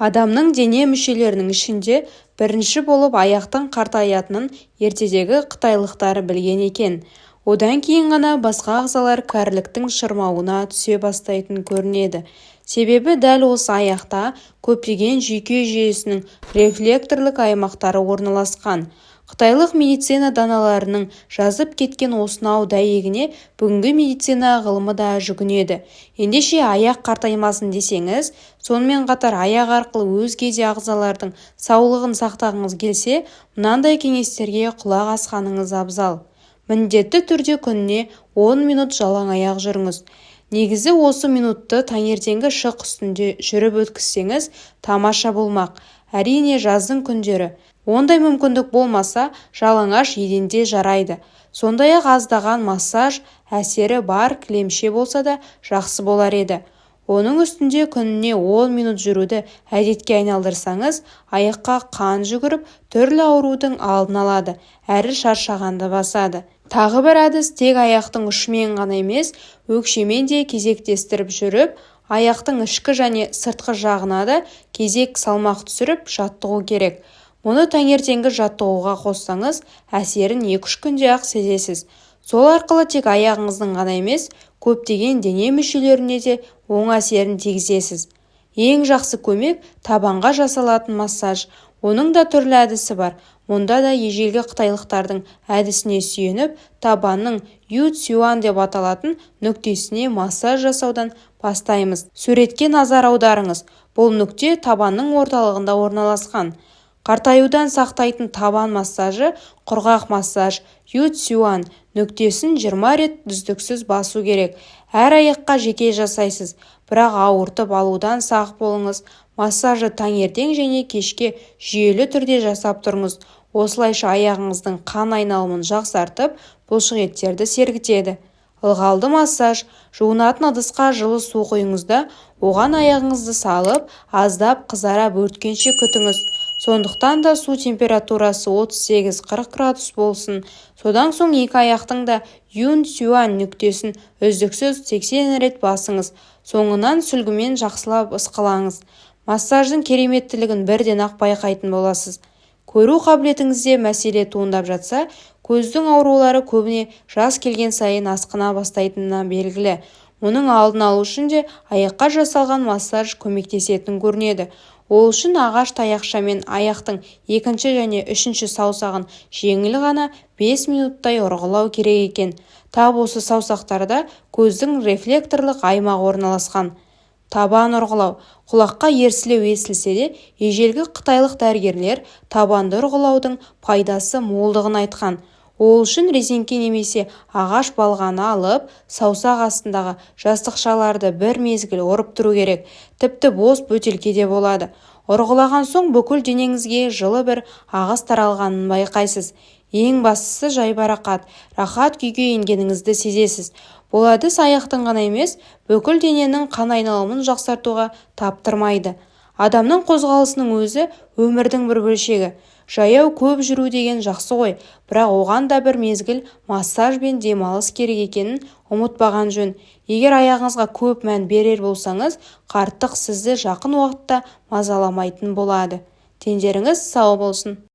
Адамның дене мүшелерінің ішінде бірінші болып аяқтың қартаятынын ертедегі қытайлықтар білген екен. Одан кейін ғана басқа ағзалар кәріліктің шырмауына түсе бастайтын көрінеді. Себебі дәл осы аяқта көптеген жүйке жүйесінің рефлекторлық аймақтары орналасқан. Қытайлық медицина даналарының жазып кеткен осынау дәйегіне бүгінгі медицина ғылымы да жүгінеді. Ендеше аяқ қартаймасын десеңіз, сонымен қатар аяқ арқылы өзге де ағзалардың саулығын сақтағыңыз келсе, мынандай кеңестерге құлақ асқаныңыз абзал. Міндетті түрде күніне 10 минут жалаң аяқ жүріңіз. Негізі осы минутты таңертеңгі шық үстінде жүріп өткізсеңіз тамаша болмақ. Әрине жаздың күндері. Ондай мүмкіндік болмаса, жалаңаш еденде жарайды. Сондай-ақ аздаған массаж әсері бар кілемше болса да жақсы болар еді. Оның үстінде күніне 10 минут жүруді әдетке айналдырсаңыз, аяққа қан жүгіріп, түрлі аурудың алдын алады, әрі шаршағанды басады. Тағы бір әдіс тек аяқтың ұшымен ғана емес, өкшемен де кезектестіріп жүріп, аяқтың ішкі және сыртқы жағына да кезек салмақ түсіріп жаттығу керек. Мұны таңертеңгі жаттығуға қоссаңыз, әсерін 2-3 күнде-ақ сезесіз. Сол арқылы тек аяғыңыздың ғана емес, көптеген дене мүшелеріне де оң әсерін тигізесіз. Ең жақсы көмек табанға жасалатын массаж. Оның да түрлі әдісі бар. Мұнда да ежелгі қытайлықтардың әдісіне сүйеніп, табанның ю-цюань деп аталатын нүктесіне массаж жасаудан бастаймыз. Суретке назар аударыңыз. Бұл нүкте табанның орталығында орналасқан. Қартаюдан сақтайтын табан массажы, құрғақ массаж, ю-цюань нүктесін 20 рет үздіксіз басу керек. Әр аяққа жеке жасайсыз, бірақ ауыртып алудан сақ болыңыз. Массажы таңертең және кешке жүйелі түрде жасап тұрыңыз. Осылайша аяғыңыздың қан айналымын жақсартып, бұлшықеттерді сергітеді. Ылғалды массаж. Жуынатын ыдысқа жылы су құйыңыз да, оған аяғыңызды салып, аздап қызара бөрткенше күтіңіз. Сондықтан да су температурасы 38-40 градус болсын. Содан соң екі аяқтың да юн-цюань нүктесін үздіксіз 80 рет басыңыз. Соңынан сүлгімен жақсылап ысқылаңыз. Массаждың кереметтілігін бірден-ақ байқайтын боласыз. Көру қабілетіңізде мәселе туындап жатса, көздің аурулары көбіне жас келген сайын асқына бастайтынына белгілі. Мұның алдын алу үшін де аяққа жасалған массаж көмектесетін көрінеді. Ол үшін ағаш таяқшамен аяқтың 2-ші және 3-ші саусағын жеңіл ғана 5 минуттай ұрғылау керек екен. Тап осы саусақтарда көздің рефлекторлық аймағы орналасқан. Табан ұрғылау. Құлаққа ерсілеу естілсе де, ежелгі қытайлық дәрігерлер табанды ұрғылаудың пайдасы молдығын айтқан. Ол үшін резеңке немесе ағаш балғаны алып, саусақ астындағы жастықшаларды бір мезгіл ұрып тұру керек. Тіпті бос бөтелкеде болады. Ұрғылаған соң бүкіл денеңізге жылы бір ағыс таралғанын байқайсыз. Ең бастысы жайбарақат, рахат күйге енгеніңізді сезесіз. Бұл әдіс аяқтың ғана емес, бүкіл дененің қан айналымын жақсартуға таптырмайды. Адамның қозғалысының өзі өмірдің бір бөлшегі. Жаяу көп жүру деген жақсы ғой, бірақ оған да бір мезгіл массаж бен демалыс керек екенін ұмытпаған жөн. Егер аяғыңызға көп мән берер болсаңыз, қарттық сізді жақын уақытта мазаламайтын болады. Тендеріңіз сау болсын.